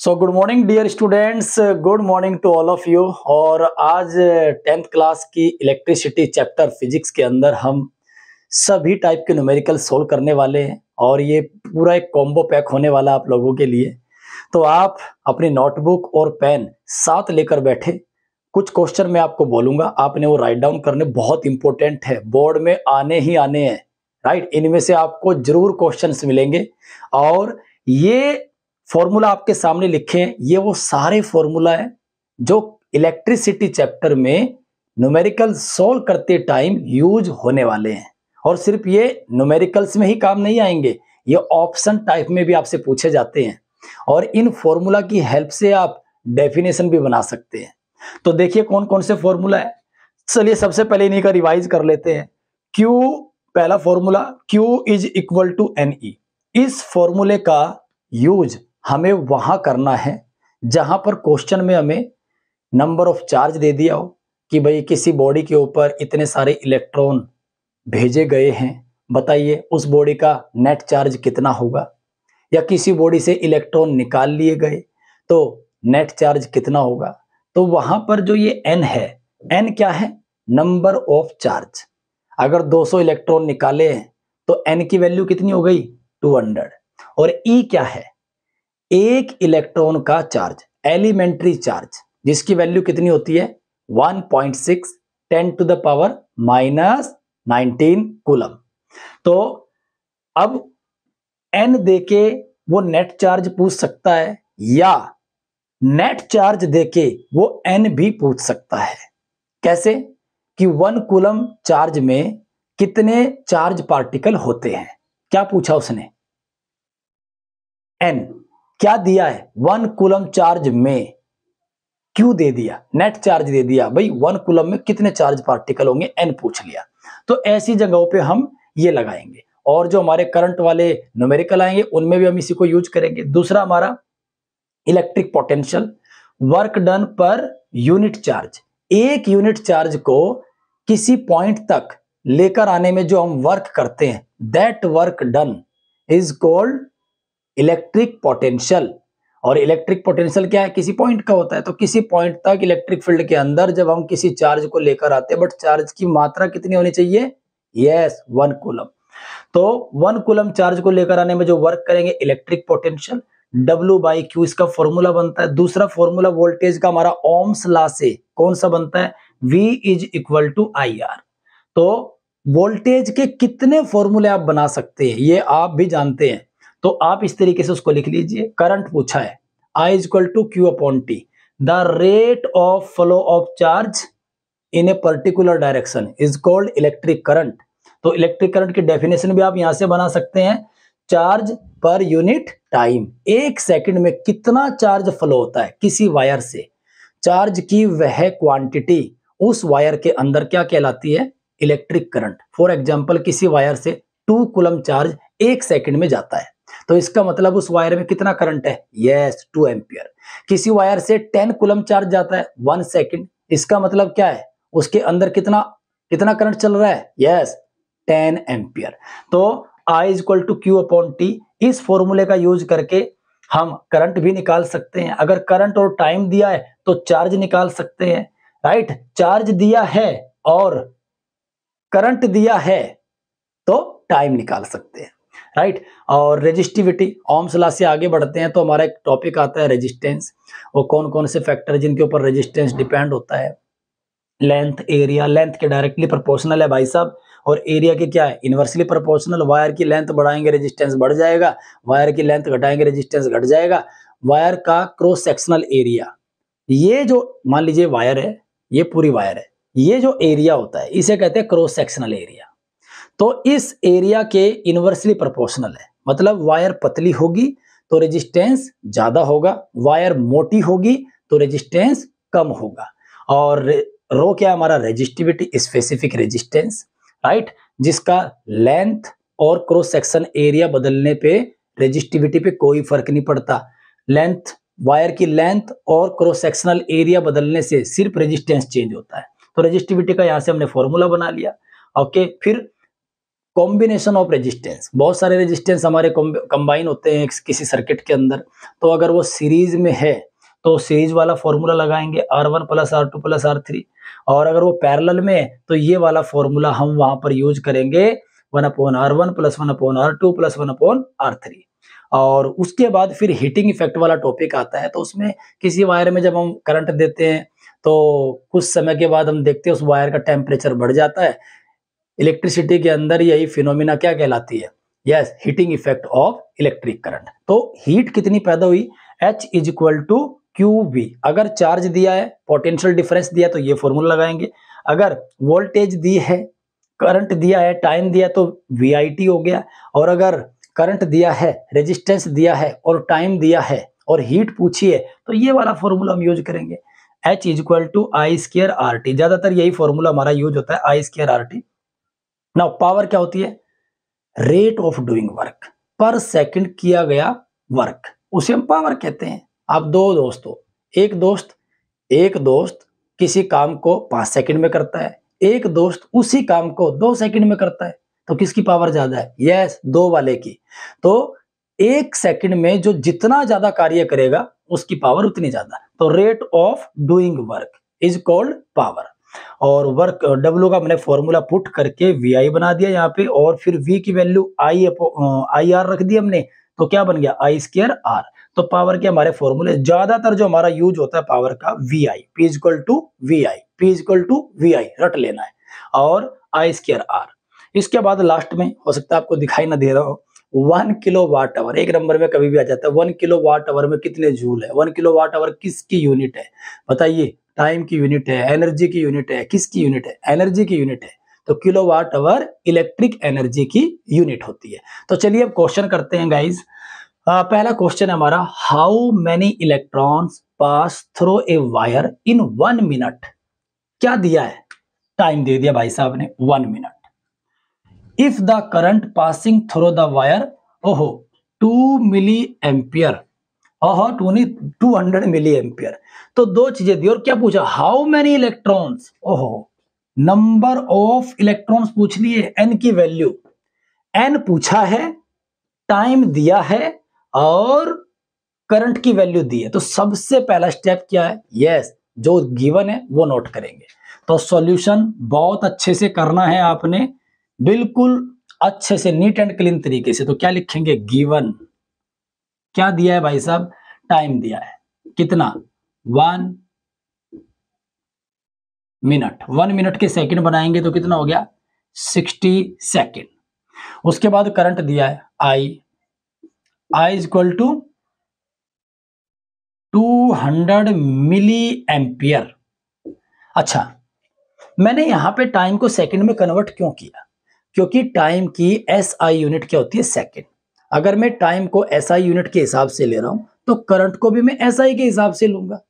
So good morning dear students, good morning to all of you. और आज 10th class की electricity chapter physics के अंदर हम सभी टाइप के न्यूमेरिकल सोल्व करने वाले हैं और ये पूरा एक कॉम्बो पैक होने वाला आप लोगों के लिए। तो आप अपनी नोटबुक और पेन साथ लेकर बैठे। कुछ क्वेश्चन मैं आपको बोलूंगा, आपने वो राइट डाउन करने, बहुत इंपॉर्टेंट है, बोर्ड में आने ही आने हैं। राइट, इनमें से आपको जरूर क्वेश्चंस मिलेंगे और ये फॉर्मूला आपके सामने लिखे हैं, ये वो सारे फॉर्मूला है जो इलेक्ट्रिसिटी चैप्टर में न्यूमेरिकल सोल्व करते टाइम यूज होने वाले हैं। और सिर्फ ये न्यूमेरिकल्स में ही काम नहीं आएंगे, ये ऑप्शन टाइप में भी आपसे पूछे जाते हैं और इन फॉर्मूला की हेल्प से आप डेफिनेशन भी बना सकते हैं। तो देखिए कौन कौन से फॉर्मूला है। चलिए सबसे पहले इन्हीं का रिवाइज कर लेते हैं। Q, पहला formula Q is equal to NE। इस फॉर्मूले का यूज हमें वहां करना है जहां पर क्वेश्चन में हमें नंबर ऑफ चार्ज दे दिया हो कि भाई किसी बॉडी के ऊपर इतने सारे इलेक्ट्रॉन भेजे गए हैं, बताइए उस बॉडी का नेट चार्ज कितना होगा। या किसी बॉडी से इलेक्ट्रॉन निकाल लिए गए तो नेट चार्ज कितना होगा। तो वहां पर जो ये N है, N क्या है? Number of charge. अगर 200 इलेक्ट्रॉन निकाले हैं तो N की वैल्यू कितनी हो गई? 200। और E क्या है? एक इलेक्ट्रॉन का चार्ज, एलिमेंट्री चार्ज, जिसकी वैल्यू कितनी होती है? 1.6 10⁻⁻19 कूलम। तो अब N देके वो नेट चार्ज पूछ सकता है या नेट चार्ज देके वो N भी पूछ सकता है। कैसे? कि 1 कूलम चार्ज में कितने चार्ज पार्टिकल होते हैं। क्या पूछा उसने? N क्या दिया है? 1 कूलम चार्ज में Q दे दिया, नेट चार्ज दे दिया, भाई 1 कूलम में कितने चार्ज पार्टिकल होंगे, N पूछ लिया। तो ऐसी जगहों पे हम ये लगाएंगे और जो हमारे करंट वाले न्यूमेरिकल आएंगे उनमें भी हम इसी को यूज करेंगे। दूसरा हमारा electric potential, work done per unit charge. एक यूनिट चार्ज को किसी पॉइंट तक लेकर आने में जो हम वर्क करते हैं, that work done is called electric potential. और इलेक्ट्रिक पोटेंशियल क्या है? किसी पॉइंट का होता है। तो किसी पॉइंट तक इलेक्ट्रिक फील्ड के अंदर जब हम किसी चार्ज को लेकर आते हैं, बट चार्ज की मात्रा कितनी होनी चाहिए? Yes, 1 coulomb. तो 1 कूलम चार्ज को लेकर आने में जो वर्क करेंगे, इलेक्ट्रिक पोटेंशियल, W/Q इसका फॉर्मूला बनता है। दूसरा फॉर्मूला वोल्टेज का हमारा ओम्स लॉ से कौन सा बनता है? V is equal to IR। तो वोल्टेज के कितने फॉर्मूले आप बना सकते हैं ये आप भी जानते हैं, तो आप इस तरीके से उसको लिख लीजिए। करंट पूछा है, I is equal to Q/T, the rate of flow of charge in a particular direction is called electric current. तो इलेक्ट्रिक करंट की डेफिनेशन भी आप यहां से बना सकते हैं, चार्ज पर यूनिट टाइम। एक सेकंड में कितना चार्ज फ्लो होता है किसी वायर से, चार्ज की वह क्वांटिटी उस वायर के अंदर क्या कहलाती है? Electric current. फॉर एग्जांपल किसी वायर से 2 कूलम चार्ज एक सेकंड में जाता है, तो इसका मतलब उस वायर में कितना करंट है? Yes, 2 ampere. किसी वायर से 10 कूलम चार्ज जाता है 1 सेकंड, इसका मतलब क्या है? उसके अंदर कितना कितना करंट चल रहा है? Yes, 10 ampere. तो I is equal to Q/T, इस फॉर्मूले का यूज करके हम करंट भी निकाल सकते हैं। अगर करंट और टाइम दिया है तो चार्ज निकाल सकते हैं। राइट, चार्ज दिया है और करंट दिया है तो टाइम निकाल सकते हैं। राइट, और रेजिस्टिविटी, ओम्स लॉ से आगे बढ़ते हैं तो हमारा एक टॉपिक आता है रेजिस्टेंस। वो कौन कौन से फैक्टर जिनके ऊपर रेजिस्टेंस डिपेंड होता है? Length, area. लेंथ के डायरेक्टली प्रोपोर्शनल है भाई साहब, और एरिया के क्या है? Inversely proportional. वायर की लेंथ बढ़ाएंगे रेजिस्टेंस बढ़ जाएगा, वायर की लेंथ घटाएंगे रेजिस्टेंस घट जाएगा। वायर का क्रॉस सेक्शनल एरिया, ये जो मान लीजिए वायर है, ये पूरी वायर है, ये जो एरिया होता है इसे कहते हैं क्रॉस सेक्शनल एरिया। तो इस एरिया के इनवर्सली प्रोपोर्शनल है, मतलब वायर पतली होगी तो रेजिस्टेंस ज्यादा होगा, वायर मोटी होगी तो रेजिस्टेंस कम होगा। और रो क्या है हमारा? Resistivity, specific resistance. राइट, जिसका लेंथ और क्रॉस सेक्शन एरिया बदलने पे रेजिस्टिविटी पे कोई फर्क नहीं पड़ता। लेंथ, वायर की लेंथ और क्रॉस सेक्शनल एरिया बदलने से सिर्फ रेजिस्टेंस चेंज होता है। तो रेजिस्टिविटी का यहां से हमने फॉर्मूला बना लिया। ओके, फिर कॉम्बिनेशन ऑफ रेजिस्टेंस, बहुत सारे रेजिस्टेंस हमारे कंबाइन होते हैं किसी सर्किट के अंदर, तो अगर वो सीरीज में है तो सीरीज वाला फॉर्मूला लगाएंगे R1 plus R2 plus R3, और अगर वो पैरेलल में है तो ये वाला फॉर्मूला हम वहां पर यूज करेंगे 1/R1 plus 1/R2 plus 1/R3। और उसके बाद फिर हीटिंग इफेक्ट वाला टॉपिक आता है, तो उसमें किसी वायर में जब हम करंट देते हैं तो कुछ समय के बाद हम देखते हैं उस वायर का टेम्परेचर बढ़ जाता है। इलेक्ट्रिसिटी के अंदर यही फिनोमिना क्या कहलाती है? Yes, heating effect of electric current. तो हीट कितनी पैदा हुई? H is equal to QV। अगर चार्ज दिया है, पोटेंशियल डिफरेंस दिया तो ये फॉर्मूला लगाएंगे। अगर वोल्टेज दी है, करंट दिया है, टाइम दिया तो VIT हो गया। और अगर करंट दिया है, रेजिस्टेंस दिया है और टाइम दिया है और हीट पूछी है तो ये वाला फॉर्मूला हम यूज करेंगे, H is equal to I² RT। ज्यादातर यही फॉर्मूला हमारा यूज होता है, I² RT। नाउ पावर क्या होती है? रेट ऑफ डूइंग वर्क, पर सेकंड किया गया वर्क, उसे हम पावर कहते हैं। अब दो दोस्त हो, एक दोस्त किसी काम को 5 सेकंड में करता है, एक दोस्त उसी काम को 2 सेकंड में करता है, तो किसकी पावर ज्यादा है? यस, दो वाले की। तो 1 सेकंड में जो जितना ज्यादा कार्य करेगा उसकी पावर उतनी ज्यादा। तो rate of doing work is called power. और वर्क W का मैंने फॉर्मूला पुट करके VI बना दिया यहाँ पे, और फिर V की वैल्यू IR रख दी हमने, तो क्या बन गया? I² R। तो पावर के हमारे फॉर्मूले ज्यादातर जो हमारा यूज होता है पावर का VI, P is equal to VI, P is equal to VI रट लेना है, और I² R। इसके बाद लास्ट में हो सकता है आपको दिखाई ना दे रहा हो, 1 किलोवाट आवर, एक नंबर में कभी भी आ जाता है। 1 किलोवाट आवर में कितने जूल है? 1 किलोवाट आवर किसकी यूनिट है? बताइए। टाइम की यूनिट है, एनर्जी की यूनिट है, किसकी यूनिट है? एनर्जी की यूनिट है। तो किलोवाट आवर इलेक्ट्रिक एनर्जी की यूनिट होती है। तो चलिए अब क्वेश्चन करते हैं गाइज। पहला क्वेश्चन है हमारा, how many electrons pass through a wire in 1 minute. क्या दिया है? टाइम दे दिया भाई साहब ने 1 minute. If the current passing through the wire, ओहो 2 मिली एम्पियर, ओहो 200 मिली एम्पियर। तो दो चीजें दी और क्या पूछा? हाउ मेनी इलेक्ट्रॉन्स, ओहो नंबर ऑफ इलेक्ट्रॉन्स पूछ लिए, n की वैल्यू, n पूछा है, टाइम दिया है और करंट की वैल्यू दी है। तो सबसे पहला स्टेप क्या है? यस, जो गिवन है वो नोट करेंगे। तो सॉल्यूशन बहुत अच्छे से करना है आपने, बिल्कुल अच्छे से नीट एंड क्लीन तरीके से। तो क्या लिखेंगे? गिवन क्या दिया है भाई साहब? टाइम दिया है, कितना? 1 मिनट। 1 मिनट के सेकंड बनाएंगे तो कितना हो गया? 60 सेकंड। उसके बाद करंट दिया है I is equal to 200 milliampere. अच्छा, मैंने यहां पे टाइम को सेकंड में कन्वर्ट क्यों किया? क्योंकि टाइम की SI यूनिट क्या होती है? सेकंड। अगर मैं टाइम को SI यूनिट के हिसाब से ले रहा हूं तो करंट को भी मैं SI के हिसाब से लूंगा,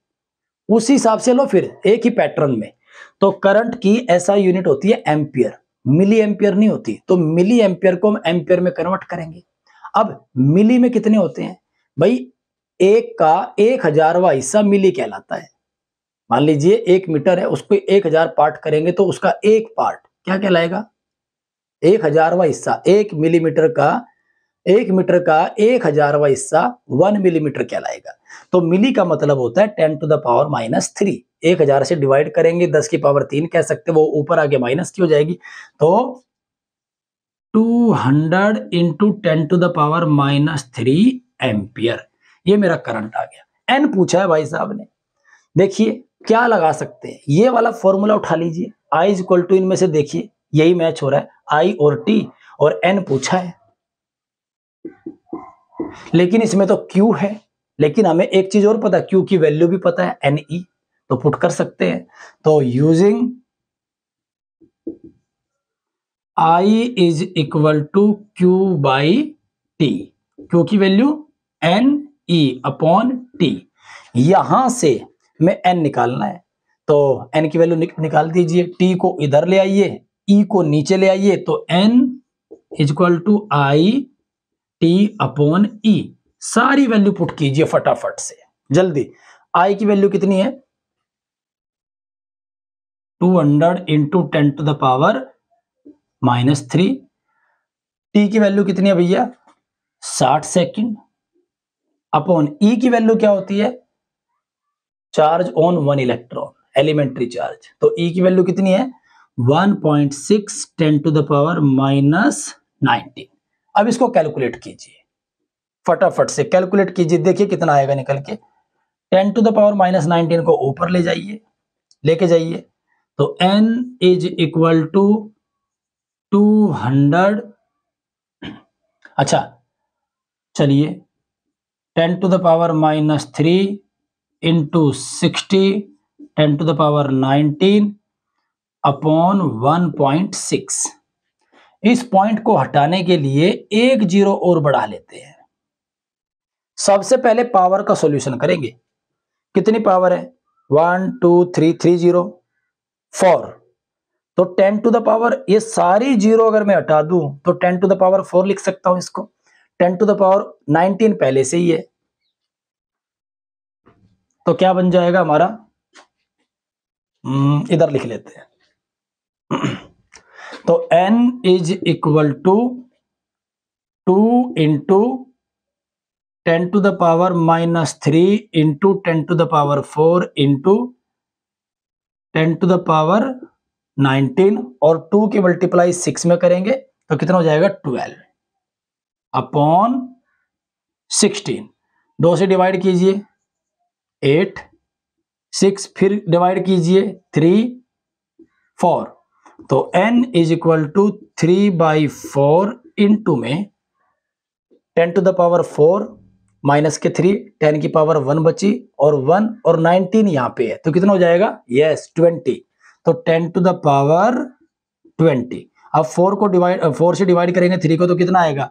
उसी हिसाब से लो, फिर एक ही पैटर्न में। तो करंट की SI यूनिट होती है एम्पियर, मिली एम्पियर नहीं होती। तो मिली एम्पियर को हम एम्पियर में कन्वर्ट करेंगे। अब मिली में कितने होते हैं भाई? एक का 1000वां हिस्सा मिली कहलाता है। मान लीजिए 1 मीटर है, उसको 1000 पार्ट करेंगे तो उसका एक पार्ट क्या कहलाएगा? 1000वां हिस्सा। 1 मिलीमीटर का 1 मीटर का 1000वां हिस्सा 1 मिलीमीटर कहलाएगा। तो मिली का मतलब होता है 10 टू द पावर -3। 1000 से डिवाइड करेंगे 10 की पावर 3 कह सकते, वो ऊपर आके माइनस की हो जाएगी। तो 200 into 10 to the power -3 ampere, ये मेरा करंट आ गया। एन पूछा है भाई साहब ने, देखिए क्या लगा सकते हैं, ये वाला फॉर्मूला उठा लीजिए। I इज इक्वल टू, इनमें से देखिए यही मैच हो रहा है, I और T, और N पूछा है, लेकिन इसमें तो Q है। लेकिन हमें एक चीज और पता है, Q की वैल्यू भी पता है, Ne, तो पुट कर सकते हैं। तो using I is equal to Q by T, Q की वैल्यू Ne अपॉन T। यहां से में n निकालना है, तो n की वैल्यू निकाल दीजिए, t को इधर ले आइए, e को नीचे ले आइए, तो n is equal to I T upon E। सारी वैल्यू पुट कीजिए फटाफट से, जल्दी। I की वैल्यू कितनी है? 200 into 10 to the power -3, T की वैल्यू कितनी है भैया 60 सेकंड, अपॉन ई की वैल्यू क्या होती है charge on one electron, elementary charge. तो ई की वैल्यू कितनी है 1.6 10 टू द पावर -19। अब इसको कैलकुलेट कीजिए, फटाफट से कैलकुलेट कीजिए, देखिए कितना आएगा निकल के। 10 टू द पावर -19 को ऊपर ले जाइए, लेके जाइए, तो n इज इक्वल टू 200। अच्छा चलिए 10 to the power -3 into 60 10 to the power 19 upon 1.6। इस पॉइंट को हटाने के लिए एक जीरो और बढ़ा लेते हैं। सबसे पहले पावर का सॉल्यूशन करेंगे, कितनी पावर है 1 2 3 3 0 4, तो 10 टू द पावर, ये सारी जीरो अगर मैं हटा दूं तो 10 टू द पावर 4 लिख सकता हूं इसको। 10 टू द पावर 19 पहले से ही है, तो क्या बन जाएगा हमारा, इधर लिख लेते हैं। तो n is equal to 2 into 10 to the power -3 into 10 to the power 4 into 10 to the power 19, और 2 की मल्टीप्लाई 6 में करेंगे तो कितना हो जाएगा 12 अपॉन 16। 2 से डिवाइड कीजिए 8, 6 फिर डिवाइड कीजिए 3 4, तो n is equal to 3/4 into में 10 टू द पावर 4 माइनस के 3, 10 की पावर 1 बची, और 1 और 19 यहां पे है, तो कितना हो जाएगा यस 20, तो 10 टू द पावर 20। अब 4 से डिवाइड करेंगे 3 को तो कितना आएगा,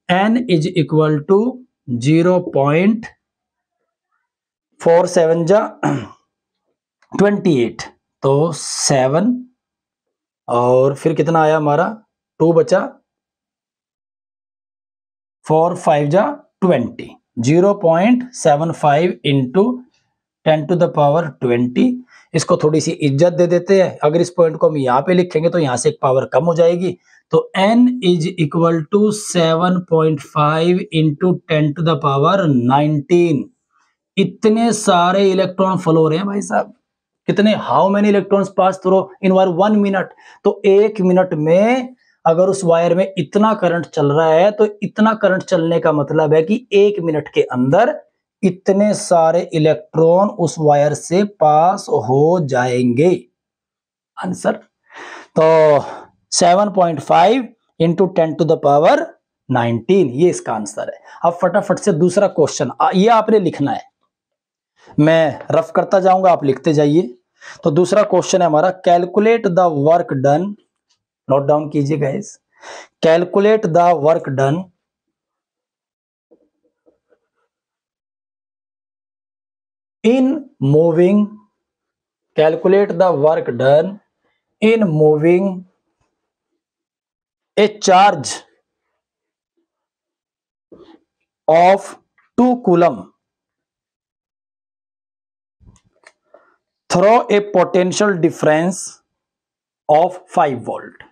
n इज इक्वल टू 0.47 जा 28, तो 7, और फिर कितना आया हमारा 2 बचा, 4 5 जा 20, 0.75 इंटू 10 टू द पावर 20। इसको थोड़ी सी इज्जत दे देते हैं, अगर इस पॉइंट को हम यहाँ पे लिखेंगे तो यहाँ से एक पावर कम हो जाएगी, तो n is equal to 7.5 into 10 to the power 19। इतने सारे इलेक्ट्रॉन फ्लो हो रहे हैं भाई साहब, कितने, how many electrons pass through in wire 1 minute. तो 1 मिनट में अगर उस वायर में इतना करंट चल रहा है, तो इतना करंट चलने का मतलब है कि 1 मिनट के अंदर इतने सारे इलेक्ट्रॉन उस वायर से पास हो जाएंगे। आंसर तो 7.5 इंटू 10 टू द पावर 19, ये इसका आंसर है। अब फटाफट से दूसरा क्वेश्चन, ये आपने लिखना है, मैं रफ करता जाऊंगा, आप लिखते जाइए। तो दूसरा क्वेश्चन है हमारा, calculate the work done, note down कीजिए guys, calculate the work done in moving, calculate the work done in moving a charge of 2 coulomb through a potential difference of 5 volt.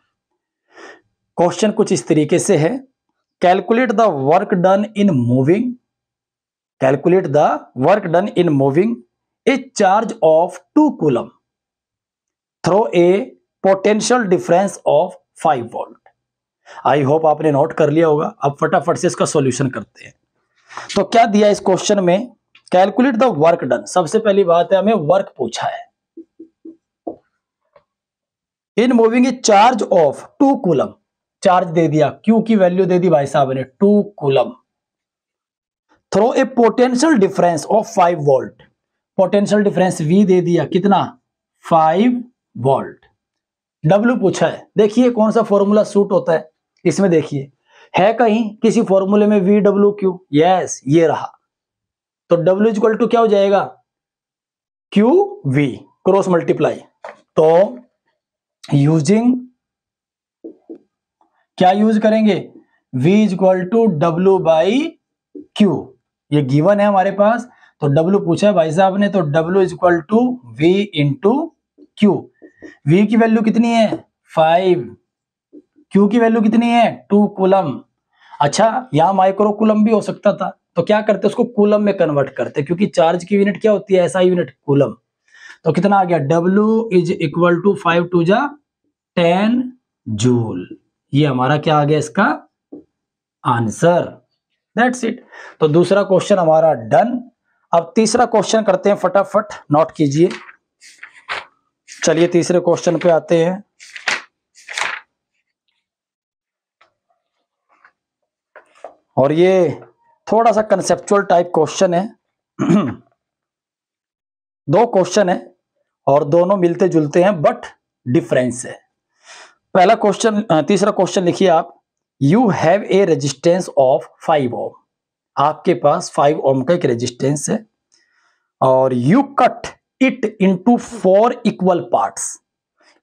Question कुछ इस तरीके से है, calculate the work done in moving, calculate the work done in moving a charge of 2 coulomb through a potential difference of 5 volt. I hope आपने note कर लिया होगा। अब फटाफट से इसका सॉल्यूशन करते हैं। तो क्या दिया इस क्वेश्चन में, कैलकुलेट द वर्क डन, सबसे पहली बात है हमें वर्क पूछा है, in moving a charge of 2 coulomb, charge दे दिया, क्यू की वैल्यू दे दी भाई साहब ने 2 coulomb, through a potential difference of 5 volt, potential difference V दे दिया, कितना 5 वोल्ट। W पूछा है, देखिए कौन सा फॉर्मूला सूट होता है इसमें, देखिए है कहीं किसी फॉर्मूले में VWQ, यस ये रहा, तो W इक्वल टू क्या हो जाएगा QV, क्रॉस मल्टीप्लाई, तो यूजिंग क्या यूज करेंगे, V इक्वल टू W/Q, ये गिवन है हमारे पास, तो W पूछा है भाई साहब ने, तो W equal to V into Q। V की वैल्यू कितनी है 5, Q की वैल्यू कितनी है 2 कूलम। अच्छा यहां माइक्रो कूलम भी हो सकता था, तो क्या करते उसको कूलम में कन्वर्ट करते, क्योंकि चार्ज की यूनिट क्या होती है ऐसा यूनिट कूलम। तो कितना आ गया W is equal to 5 two जा 10 जूल। ये हमारा क्या आ गया इसका आंसर। That's it. तो दूसरा क्वेश्चन हमारा डन। अब तीसरा क्वेश्चन करते हैं फटाफट, नोट कीजिए। चलिए तीसरे क्वेश्चन पे आते हैं। और ये थोड़ा सा कंसेप्चुअल टाइप क्वेश्चन है। दो क्वेश्चन है और दोनों मिलते जुलते हैं बट डिफरेंस है। पहला क्वेश्चन, तीसरा क्वेश्चन लिखिए आप। You have a resistance of 5 ओम। आपके पास 5 ओम का एक रेजिस्टेंस है और you cut it into 4 equal parts.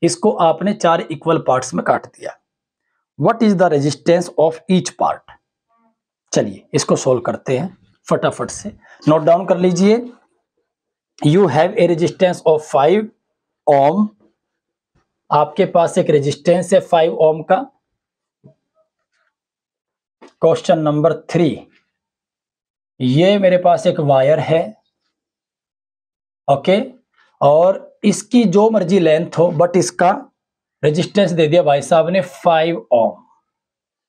इसको आपने 4 इक्वल पार्ट्स में काट दिया। What is the resistance of each part. चलिए इसको सोल्व करते हैं फटाफट से। नोट डाउन कर लीजिए। You have a resistance of 5 ओम। आपके पास एक रेजिस्टेंस है 5 ओम का। क्वेश्चन नंबर 3, ये मेरे पास एक वायर है, ओके, और इसकी जो मर्जी लेंथ हो बट इसका रेजिस्टेंस दे दिया भाई साहब ने 5 ओम,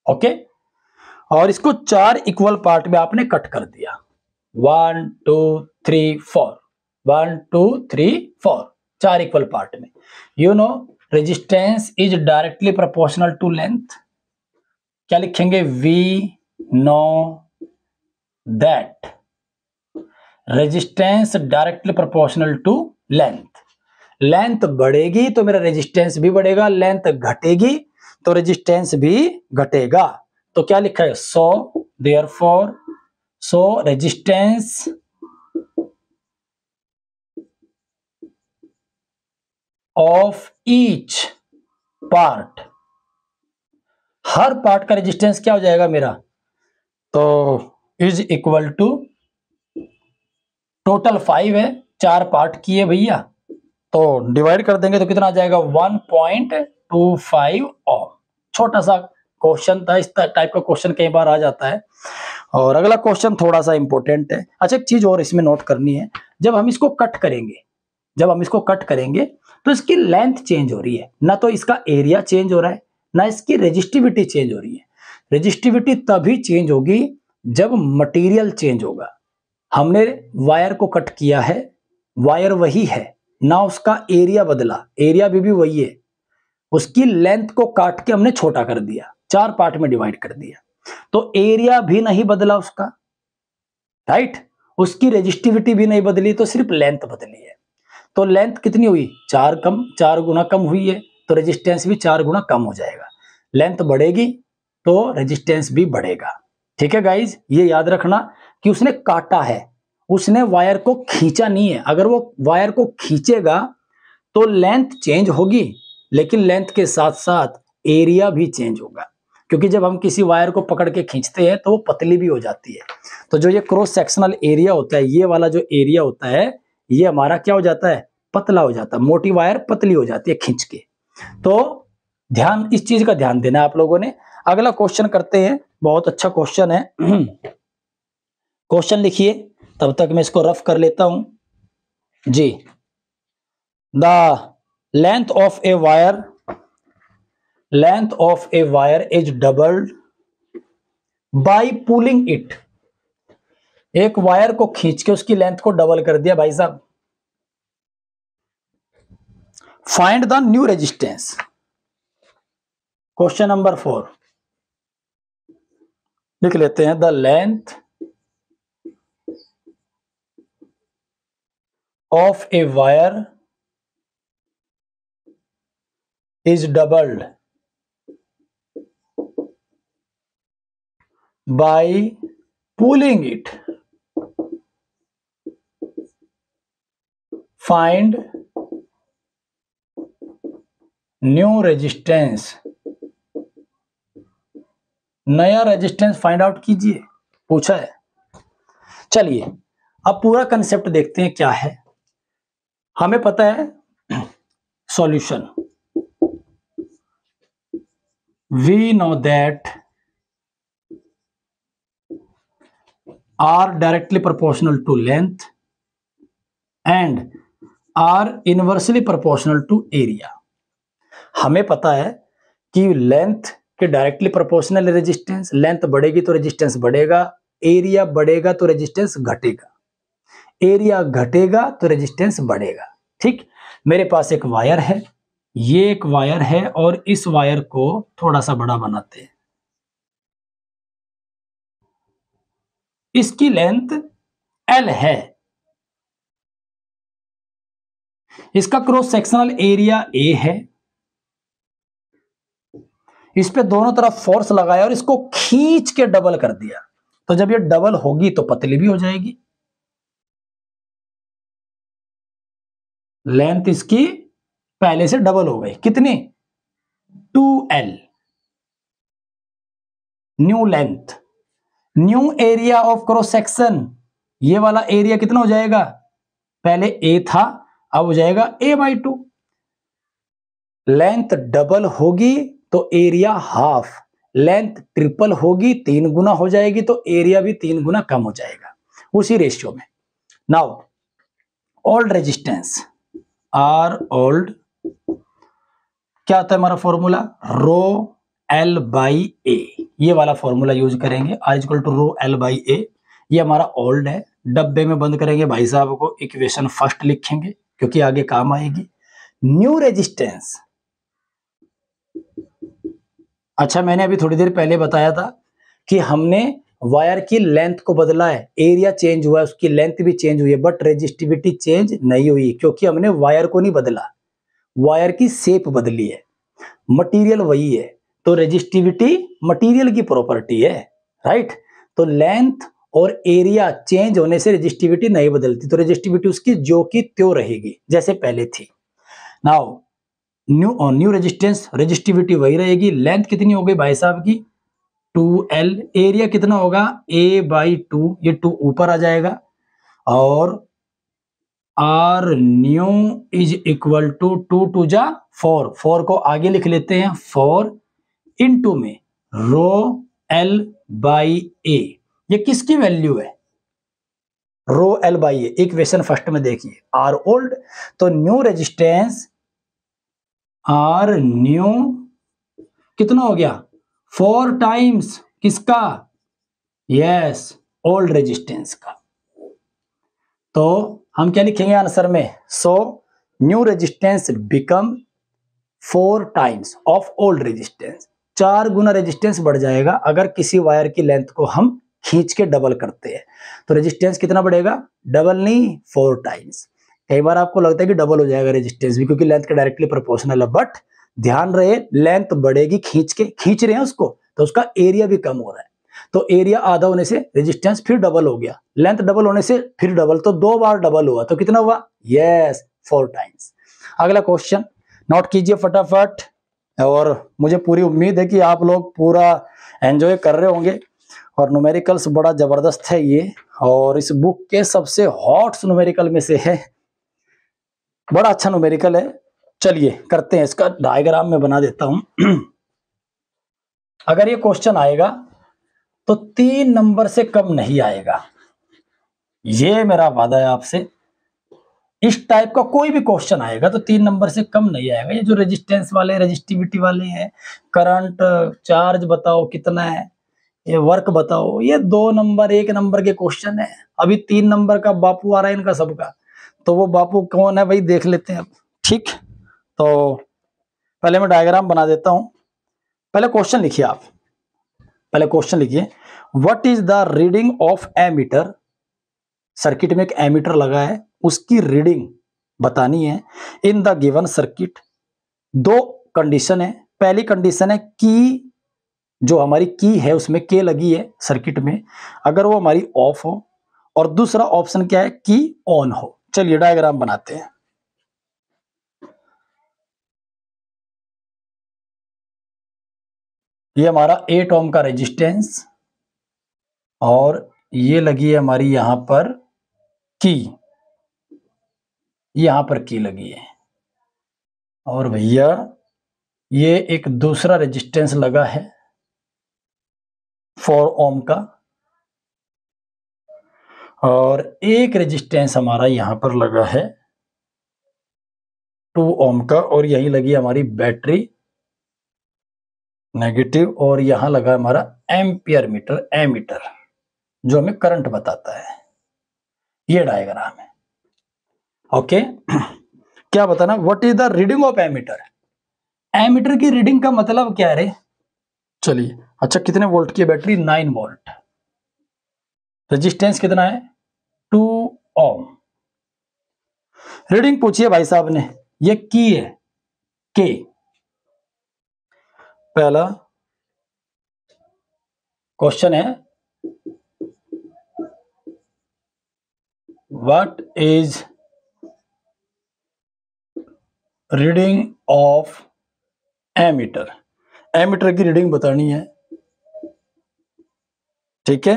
ओके, और इसको 4 इक्वल पार्ट में आपने कट कर दिया। 1 2 3 4, 1 2 3 4, 4 इक्वल पार्ट में। You know resistance is directly proportional to length. क्या लिखेंगे, we know that resistance directly proportional to length. Length बढ़ेगी तो मेरा रेजिस्टेंस भी बढ़ेगा, लेंथ घटेगी तो रेजिस्टेंस भी घटेगा। तो क्या लिखा है, so therefore so resistance of each part, her part का रेजिस्टेंस क्या हो जाएगा मेरा, तो इज इक्वल टू टोटल 5 है, 4 पार्ट किए भैया, तो डिवाइड कर देंगे तो कितना आ जाएगा 1.25 ओम। छोटा सा क्वेश्चन था, इस टाइप का क्वेश्चन कई बार आ जाता है। और अगला क्वेश्चन थोड़ा सा इंपॉर्टेंट है। अच्छा एक चीज और इसमें नोट करनी है, जब हम इसको कट करेंगे तो इसकी लेंथ चेंज हो रही है, ना तो इसका एरिया चेंज हो रहा है ना इसकी रेजिस्टिविटी चेंज हो रही है। रेजिस्टिविटी तभी चेंज होगी जब मटेरियल चेंज होगा। हमने वायर को कट किया है, वायर वही है ना, उसका एरिया बदला, एरिया भी वही है, उसकी लेंथ को काट के हमने छोटा कर दिया, 4 पार्ट में डिवाइड कर दिया, तो एरिया भी नहीं बदला उसका, राइट, उसकी रेजिस्टिविटी भी नहीं बदली, तो सिर्फ लेंथ बदली है। तो लेंथ कितनी हुई, 4 गुना कम हुई है, तो रेजिस्टेंस भी 4 गुना कम हो जाएगा। लेंथ बढ़ेगी तो रेजिस्टेंस भी बढ़ेगा। ठीक है गाइज, ये याद रखना कि उसने काटा है, उसने वायर को खींचा नहीं है। अगर वो वायर को खींचेगा तो लेंथ चेंज होगी, लेकिन लेंथ के साथ साथ एरिया भी चेंज होगा, क्योंकि जब हम किसी वायर को पकड़ के खींचते हैं तो वो पतली भी हो जाती है। तो जो ये क्रॉस सेक्शनल एरिया होता है, ये वाला जो एरिया होता है, ये हमारा क्या हो जाता है, पतला हो जाता है। मोटी वायर पतली हो जाती है खींच के। तो ध्यान, इस चीज का ध्यान देना आप लोगों ने। अगला क्वेश्चन करते हैं, बहुत अच्छा क्वेश्चन है। क्वेश्चन लिखिए, तब तक मैं इसको रफ कर लेता हूं जी। The length of a wire is doubled by pulling it. एक वायर को खींच के उसकी लेंथ को डबल कर दिया भाई साहब। Find the new resistance. Question number 4 लिख लेते हैं। The length of a wire is doubled by pulling it. Find new resistance. नया रेजिस्टेंस फाइंड आउट कीजिए, पूछा है। चलिए अब पूरा कंसेप्ट देखते हैं क्या है। हमें पता है solution, we know that are directly proportional to length and are inversely proportional to area। हमें पता है कि लेंथ के डायरेक्टली प्रोपोर्शनल रेजिस्टेंस, लेंथ बढ़ेगी तो रेजिस्टेंस बढ़ेगा, एरिया बढ़ेगा तो रेजिस्टेंस घटेगा, एरिया घटेगा तो रेजिस्टेंस बढ़ेगा। ठीक, मेरे पास एक वायर है, ये एक वायर है और इस वायर को थोड़ा सा बड़ा बनाते हैं। इसकी लेंथ L है, इसका क्रॉस सेक्शनल एरिया A है, इस पे दोनों तरफ फोर्स लगाया और इसको खींच के डबल कर दिया, तो जब ये डबल होगी तो पतली भी हो जाएगी। लेंथ इसकी पहले से डबल हो गई, कितनी? 2L। New length, new area of cross section, ये वाला एरिया कितना हो जाएगा? पहले A था, अब हो जाएगा A/2। लेंथ डबल होगी तो एरिया हाफ, लेंथ ट्रिपल होगी 3 गुना हो जाएगी तो एरिया भी 3 गुना कम हो जाएगा, उसी रेशियो में। Now old resistance, R old, क्या आता है हमारा formula? Rho L by A, ये वाला फॉर्मूला यूज करेंगे, R equal to rho L by A. ये हमारा ओल्ड है, डब्बे में बंद करेंगे भाई साहब को, इक्वेशन फर्स्ट लिखेंगे क्योंकि आगे काम आएगी। न्यू रेजिस्टेंस, अच्छा मैंने अभी थोड़ी देर पहले बताया था कि हमने वायर की लेंथ को बदला है, एरिया चेंज हुआ है, उसकी लेंथ भी चेंज हुई है, बट रेजिस्टिविटी चेंज नहीं हुई क्योंकि हमने वायर को नहीं बदला, वायर की शेप बदली है, मटेरियल वही है, तो रेजिस्टिविटी मटेरियल की प्रॉपर्टी है, राइट। तो लेंथ और एरिया चेंज होने से रेजिस्टिविटी नहीं बदलती, तो रेजिस्टिविटी उसकी जो की त्यों रहेगी जैसे पहले थी। नाउ न्यू रेजिस्टेंस, रेजिस्टिविटी वही रहेगी, लेंथ कितनी हो गई भाई साहब की? 2L, एरिया कितना होगा? A/2, ये 2 ऊपर आ जाएगा, और R new is equal to 2 2 जा 4, 4 को आगे लिख लेते हैं, 4 इंटू में रो L बाई ए। ये किसकी वैल्यू है? रो L by A. Equation first में देखिए, R ओल्ड, तो न्यू रेजिस्टेंस R न्यू कितना हो गया? 4 टाइम्स किसका? यस, ओल्ड रेजिस्टेंस का। तो हम क्या लिखेंगे आंसर में? So new resistance become 4 times of old resistance, 4 Guna resistance बढ़ जाएगा अगर किसी वायर की लेंथ को हम खींच के डबल करते हैं। तो रेजिस्टेंस कितना बढ़ेगा? डबल नहीं, 4 टाइम्स। कई बार आपको लगता है कि डबल हो जाएगा रेजिस्टेंस भी क्योंकि लेंथ के डायरेक्टली प्रोपोर्शनल है, बट ध्यान रहे लेंथ बढ़ेगी, खींच रहे हैं उसको, तो उसका एरिया भी कम हो रहा है, तो एरिया आधा होने से रेजिस्टेंस फिर डबल हो गया, लेंथ डबल होने से फिर डबल, तो 2 बार डबल हुआ, तो कितना हुआ? Yes, 4 times. अगला क्वेश्चन नोट कीजिए फटाफट, और मुझे पूरी उम्मीद है कि आप लोग पूरा एंजॉय कर रहे होंगे, और न्यूमेरिकल्स बड़ा जबरदस्त है ये, और इस बुक के सबसे हॉट न्यूमेरिकल में से है, बड़ा अच्छा न्यूमेरिकल है। चलिए करते हैं, इसका डायग्राम में बना देता हूं। अगर ये क्वेश्चन आएगा तो 3 नंबर से कम नहीं आएगा, ये मेरा वादा है आपसे। इस टाइप का कोई भी क्वेश्चन आएगा तो 3 नंबर से कम नहीं आएगा। ये जो रेजिस्टेंस वाले, रेजिस्टिविटी वाले हैं, करंट, चार्ज बताओ कितना है, ये वर्क बताओ, ये 2 नंबर 1 नंबर के क्वेश्चन है। अभी 3 नंबर का बापू आ रहा है इनका सबका, तो वो बापू कौन है भाई देख लेते हैं अब। ठीक, तो पहले मैं डायग्राम बना देता हूं। पहले क्वेश्चन लिखिए आप, पहले क्वेश्चन लिखिए, what is the reading of ammeter. Circuit में एक एमीटर लगा है, उसकी रीडिंग बतानी है in the given circuit. 2 condition है, पहली कंडीशन है की, जो हमारी की है उसमें के लगी है सर्किट में, अगर वो हमारी ऑफ हो, और दूसरा ऑप्शन क्या है की ऑन हो। चलिए डायग्राम बनाते हैं। ये हमारा 8 ओम का रेजिस्टेंस, और ये लगी है हमारी यहां पर की, यहां पर की लगी है, और भैया ये एक दूसरा रेजिस्टेंस लगा है 4 ओम का, और एक रेजिस्टेंस हमारा यहां पर लगा है 2 ओम का, और यही लगी हमारी बैटरी नेगेटिव, और यहां लगा हमारा एम्पियर मीटर, एमीटर, जो हमें करंट बताता है। ये डायग्राम है। ओके क्या बताना, what is the reading of ammeter. Ammeter की रीडिंग का मतलब क्या है रे? चलिए, अच्छा कितने वोल्ट की बैटरी? 9 वोल्ट। रेजिस्टेंस कितना है? 2 ओम। रीडिंग पूछिए भाई साहब ने, ये की है के। पहला क्वेश्चन है, what is reading of ammeter. Ammeter की रीडिंग बतानी है, ठीक है।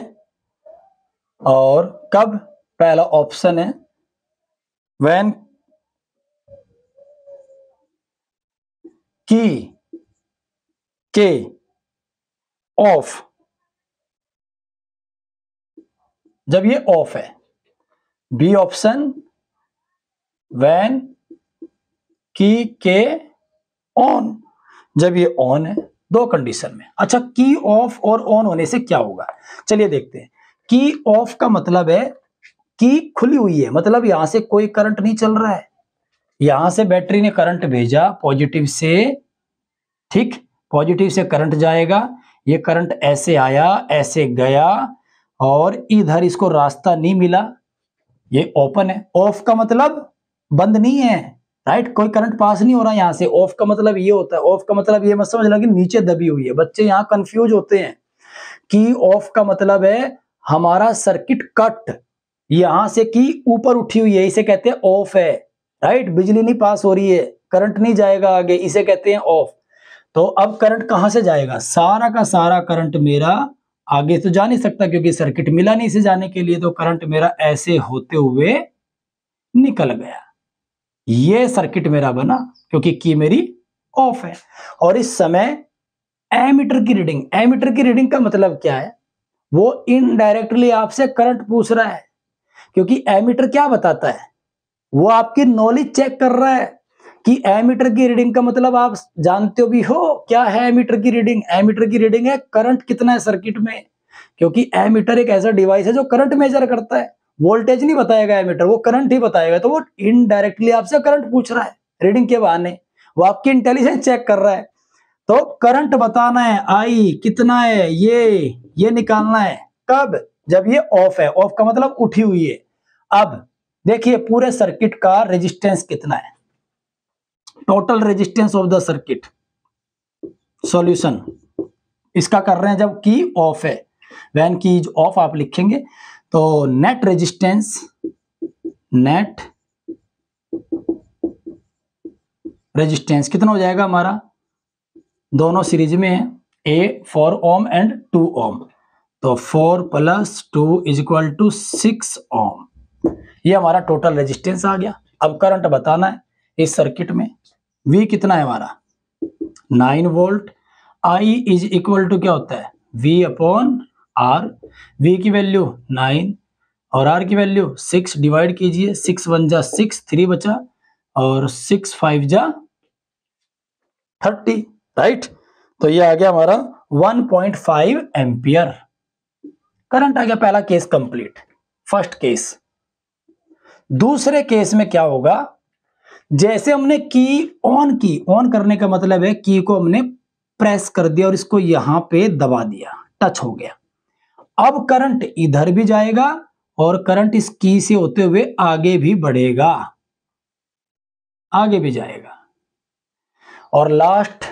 और कब? पहला ऑप्शन है व्हेन की के ऑफ, जब ये ऑफ है। बी ऑप्शन व्हेन की के ऑन, जब ये ऑन है। दो कंडीशन में। अच्छा, की ऑफ और ऑन होने से क्या होगा, चलिए देखते हैं। की ऑफ का मतलब है की खुली हुई है, मतलब यहां से कोई करंट नहीं चल रहा है। यहां से बैटरी ने करंट भेजा पॉजिटिव से, ठीक, पॉजिटिव से करंट जाएगा, ये करंट ऐसे आया ऐसे गया, और इधर इसको रास्ता नहीं मिला, ये ओपन है। ऑफ का मतलब बंद नहीं है, राइट, कोई करंट पास नहीं हो रहा यहां से। ऑफ का मतलब ये होता है, ऑफ का मतलब ये मत समझ लगे नीचे दबी हुई है। बच्चे यहां कंफ्यूज होते हैं कि ऑफ का मतलब है हमारा सर्किट कट, यहां से की ऊपर उठी हुई है, इसे कहते हैं ऑफ है, राइट। बिजली नहीं पास हो रही है, करंट नहीं जाएगा आगे, इसे कहते हैं ऑफ। तो अब करंट कहां से जाएगा? सारा का सारा करंट मेरा आगे तो जा नहीं सकता क्योंकि सर्किट मिला नहीं इसे जाने के लिए, तो करंट मेरा ऐसे होते हुए निकल गया। ये सर्किट मेरा बना क्योंकि की मेरी ऑफ है। और इस समय एमीटर की रीडिंग, एमीटर की रीडिंग का मतलब क्या है? वो इनडायरेक्टली आपसे करंट पूछ रहा है, क्योंकि एमीटर क्या बताता है? वो आपकी नॉलेज चेक कर रहा है कि एमीटर की रीडिंग का मतलब आप जानते हो भी हो क्या है एमीटर की रीडिंग। एमीटर की रीडिंग है करंट कितना है सर्किट में, क्योंकि एमीटर एक ऐसा डिवाइस है जो करंट मेजर करता है। वोल्टेज नहीं बताएगा एमीटर, वो करंट ही बताएगा। तो वो इनडायरेक्टली आपसे करंट पूछ रहा है रीडिंग के बहाने, वो आपकी इंटेलिजेंस चेक कर रहा है। तो करंट बताना है, आई कितना है, ये निकालना है। कब? जब ये ऑफ है। ऑफ का मतलब उठी हुई है। अब देखिए पूरे सर्किट का रेजिस्टेंस कितना है, total resistance of the circuit. Solution इसका कर रहे हैं जब की ऑफ है, व्हेन की इज ऑफ आप लिखेंगे। तो नेट रेजिस्टेंस, नेट रेजिस्टेंस कितना हो जाएगा हमारा? दोनों सीरीज में है, ए 4 ओम एंड 2 ओम, तो 4 + 2 = 6 ओम। ये हमारा टोटल रेजिस्टेंस आ गया। अब करंट बताना है इस सर्किट में। V कितना है हमारा? 9 वोल्ट। I = क्या होता है? V/R। V की वैल्यू 9 और R की वैल्यू 6, डिवाइड कीजिए, 6 × 1 = 6, 3 बचा, और 6 × 5 = 30, राइट। तो ये आ गया हमारा 1.5 एम्पियर करंट आ गया। पहला केस कंप्लीट, फर्स्ट केस। दूसरे केस में क्या होगा? जैसे हमने की ऑन करने का मतलब है की को हमने प्रेस कर दिया और इसको यहां पे दबा दिया, टच हो गया। अब करंट इधर भी जाएगा और करंट इस की से होते हुए आगे भी बढ़ेगा, आगे भी जाएगा। और लास्ट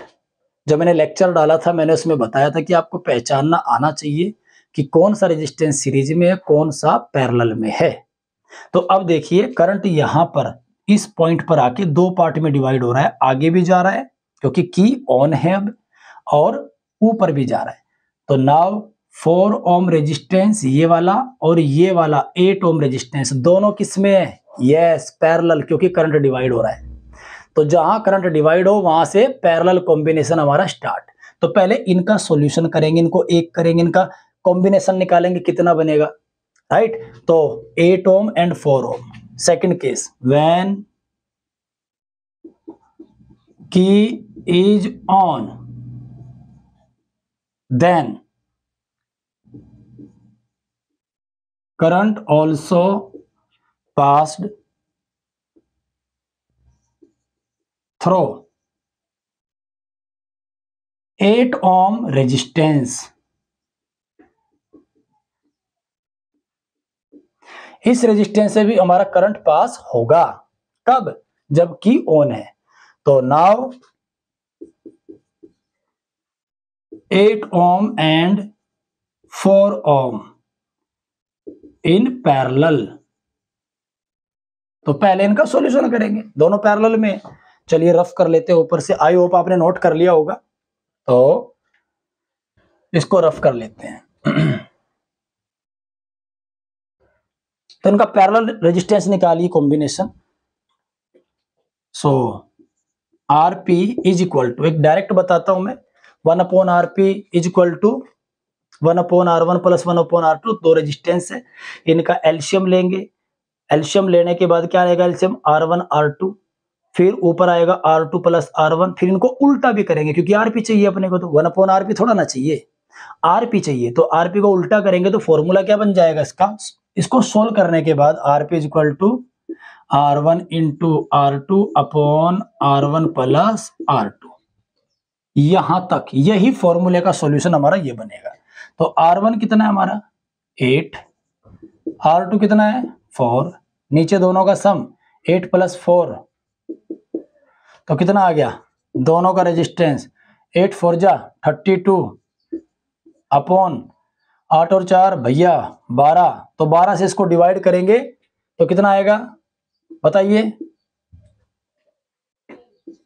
जब मैंने लेक्चर डाला था मैंने उसमें बताया था कि आपको पहचानना आना चाहिए कि कौन सा रेजिस्टेंस सीरीज में है, कौन सा पैरेलल में है। तो अब देखिए करंट यहां पर इस पॉइंट पर आके दो पार्ट में डिवाइड हो रहा है, आगे भी जा रहा है क्योंकि की ऑन है अब, और ऊपर भी जा रहा है। तो नाउ 4 ओम रेजिस्टेंस ये वाला और ये वाला 8 ओम रेजिस्टेंस दोनों किस में है? यस, पैरेलल, क्योंकि करंट डिवाइड हो रहा है। तो जहां करंट डिवाइड हो वहां से पैरेलल कॉम्बिनेशन हमारा स्टार्ट। तो पहले इनका सॉल्यूशन करेंगे, इनको एक करेंगे, इनका कॉम्बिनेशन निकालेंगे कितना बनेगा, राइट। तो 8 ohm and 4 ohm. Second case, when key is on then current also passed through 8 ohm resistance। इस रेजिस्टेंस से भी हमारा करंट पास होगा, कब, जबकि ऑन है। तो now 8 ohm and 4 ohm in parallel. तो पहले इनका सॉल्यूशन करेंगे, दोनों पैरेलल में। चलिए रफ कर लेते हैं ऊपर से, आई होप आपने नोट कर लिया होगा, तो इसको रफ कर लेते हैं। तो इनका पैरेलल रेजिस्टेंस निकालिए combination. So RP is equal to, एक डायरेक्ट बताता हूं मैं, 1/RP is equal to 1/R1 plus 1/R2। दो रेजिस्टेंस है, इनका एलसीएम लेंगे। एलसीएम लेने के बाद क्या आएगा, एलसीएम R1 R2, फिर ऊपर आएगा R2 प्लस R1। फिर इनको उल्टा भी करेंगे क्योंकि आरपी चाहिए अपने को, तो 1/RP थोड़ा ना चाहिए, आरपी चाहिए। तो आरपी को उल्टा करेंगे तो फॉर्मूला क्या बन जाएगा इसका, इसको सोल्व करने के बाद RP is equal to R1 into R2 upon R1 plus R2। यहां तक यही फॉर्मूले का सॉल्यूशन हमारा ये बनेगा। तो R1 कितना है हमारा 8, R2 कितना है 4, नीचे दोनों का सम 8 प्लस 4, तो कितना आ गया, दोनों का रेजिस्टेंस 8 4 जा 32 अपॉन 8 और 4 भैया 12। तो 12 से इसको डिवाइड करेंगे तो कितना आएगा बताइए,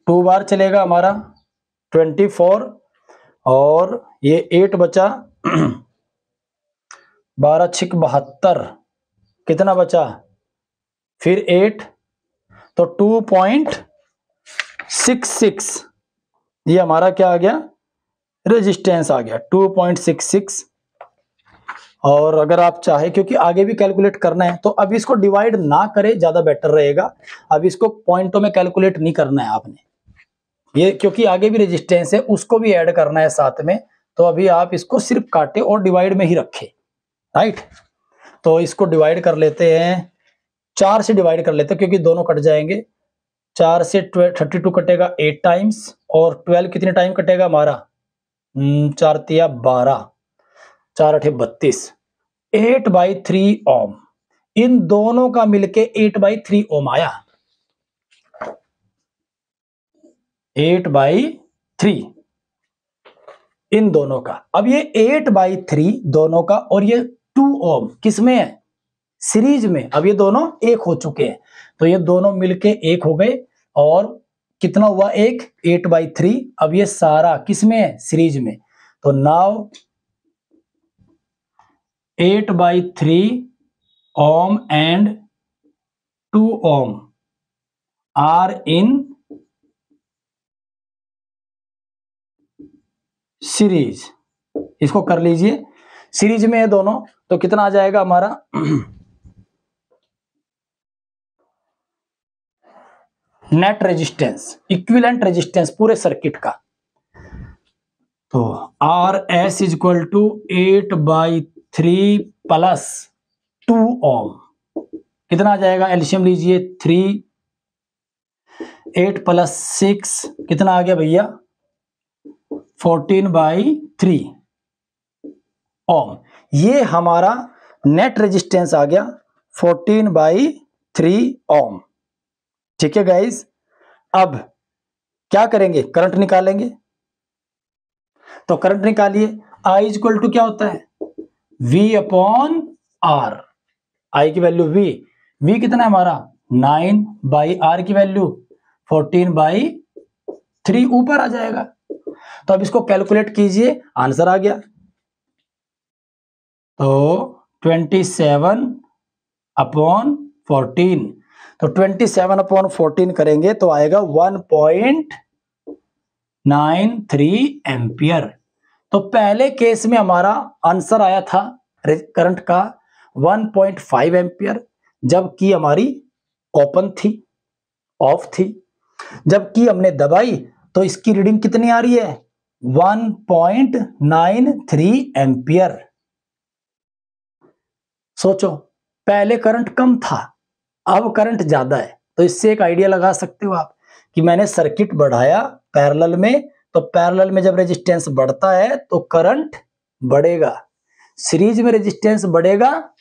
2 बार चलेगा हमारा 24, और ये 8 बचा 12 6 72, कितना बचा फिर 8, तो 2.66 ये हमारा क्या आ गया, रेजिस्टेंस आ गया 2.66। और अगर आप चाहे, क्योंकि आगे भी कैलकुलेट करना है, तो अब इसको डिवाइड ना करें ज्यादा बेटर रहेगा। अब इसको पॉइंटों में कैलकुलेट नहीं करना है आपने, ये क्योंकि आगे भी रेजिस्टेंस है उसको भी ऐड करना है साथ में। तो अभी आप इसको सिर्फ काटे और डिवाइड में ही रखें, राइट। तो इसको डिवाइड कर लेते हैं, 4 से डिवाइड कर लेते हैं क्योंकि दोनों कट जाएंगे। 4 से 32 कटेगा 8 टाइम्स, और 12 कितने टाइम कटेगा हमारा 4 तिया 12, 4 8 32, 8/3 ओम। इन दोनों का मिलके 8/3 ओम आया, 8/3 इन दोनों का। अब ये 8/3 दोनों का, और ये 2 ओम किसमें है, सीरीज में। अब ये दोनों एक हो चुके हैं, तो ये दोनों मिलके एक हो गए, और कितना हुआ एक 8/3। अब ये सारा किसमें है, सीरीज में। तो now 8/3 ohm and 2 ohm are in series. इसको कर लीजिए, सीरीज में है दोनों, तो कितना आ जाएगा हमारा नेट रेजिस्टेंस, इक्विवेलेंट रेजिस्टेंस पूरे सर्किट का। तो R S is equal to 8/3 plus 2 ohm, कितना आ जाएगा, एलसीएम लीजिए 3, 8 प्लस 6 कितना आ गया भैया 14/3 ओम। ये हमारा नेट रेजिस्टेंस आ गया 14/3 ओम। ठीक है गाइस, अब क्या करेंगे, करंट निकालेंगे। तो करंट निकालिए, I इज इक्वल टू क्या होता है V/R। I की वैल्यू V कितना है हमारा 9/R की वैल्यू 14/3 ऊपर आ जाएगा। तो अब इसको कैलकुलेट कीजिए, आंसर आ गया। तो 27/14, तो 27/14 करेंगे तो आएगा 1.93 एम्पियर। तो पहले केस में हमारा आंसर आया था करंट का 1.5 एम्पियर, जबकि हमारी ओपन थी, ऑफ थी। जबकि हमने दबाई तो इसकी रीडिंग कितनी आ रही है? 1.93 एम्पियर। सोचो, पहले करंट कम था, अब करंट ज्यादा है। तो इससे एक आइडिया लगा सकते हो आप कि मैंने सर्किट बढ़ाया पैरेलल में, तो पैरेलल में जब रेजिस्टेंस बढ़ता है तो करंट बढ़ेगा। सीरीज में रेजिस्टेंस बढ़ेगा,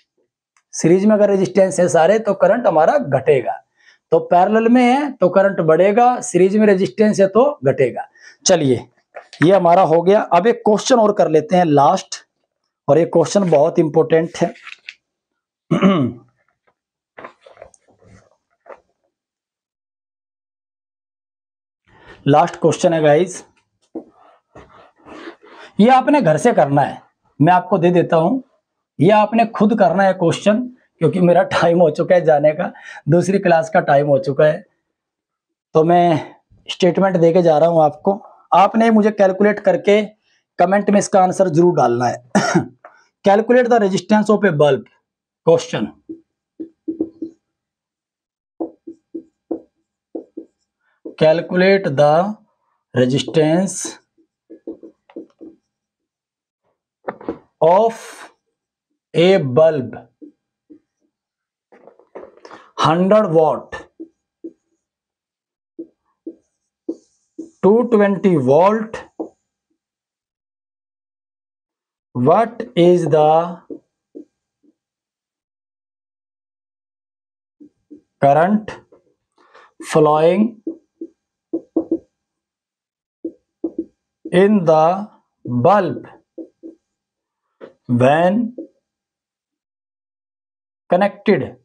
सीरीज में अगर रेजिस्टेंस है सारे तो करंट हमारा घटेगा। तो पैरेलल में है तो करंट बढ़ेगा, सीरीज में रेजिस्टेंस है तो घटेगा। चलिए, ये हमारा हो गया। अब एक क्वेश्चन और कर लेते हैं लास्ट, और ये क्वेश्चन बहुत इंपॉर्टेंट है। लास्ट क्वेश्चन है गाइस, ये आपने घर से करना है, मैं आपको दे देता हूं। ये आपने खुद करना है क्वेश्चन, क्योंकि मेरा टाइम हो चुका है जाने का, दूसरी क्लास का टाइम हो चुका है। तो मैं स्टेटमेंट देके जा रहा हूं आपको, आपने मुझे कैलकुलेट करके कमेंट में इसका आंसर जरूर डालना है। Calculate the resistance of A bulb. Question, calculate the resistance of a bulb 100 watt, 220 volt. What is the current flowing in the bulb when connected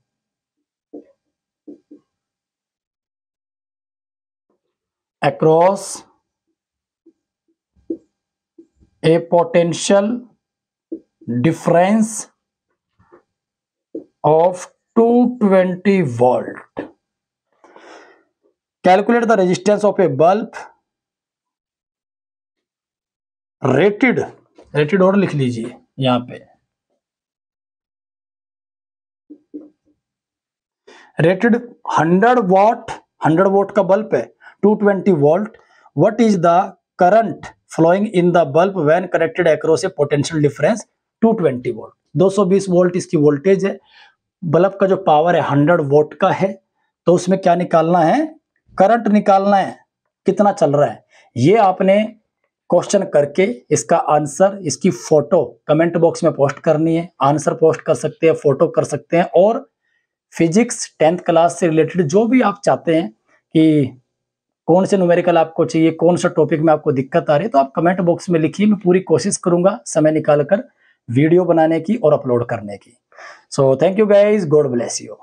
across a potential difference of 220 volt? Calculate the resistance of a bulb rated और लिख लीजिए यहां पे, rated 100 what का bulb है, 220 volt. What is the current flowing in the bulb when connected across a potential difference 220 volt. 220 volt इसकी voltage है, bulb का जो पावर है 100 वोट का है, तो उसमें क्या निकालना है? करंट निकालना है, कितना चल रहा है। ये आपने क्वेश्चन करके इसका आंसर, इसकी फोटो कमेंट बॉक्स में पोस्ट करनी है। आंसर पोस्ट कर सकते हैं, फोटो कर सकते हैं, और फिजिक्स 10th क्लास से रिलेटेड जो भी आप चाहते हैं कि कौन से न्यूमेरिकल आपको चाहिए, कौन सा टॉपिक में आपको दिक्कत आ रही है, तो आप कमेंट बॉक्स में लिखिए। मैं पूरी कोशिश करूंगा समय निकालकर वीडियो बनाने की और अपलोड करने की। So thank you guys, God bless you.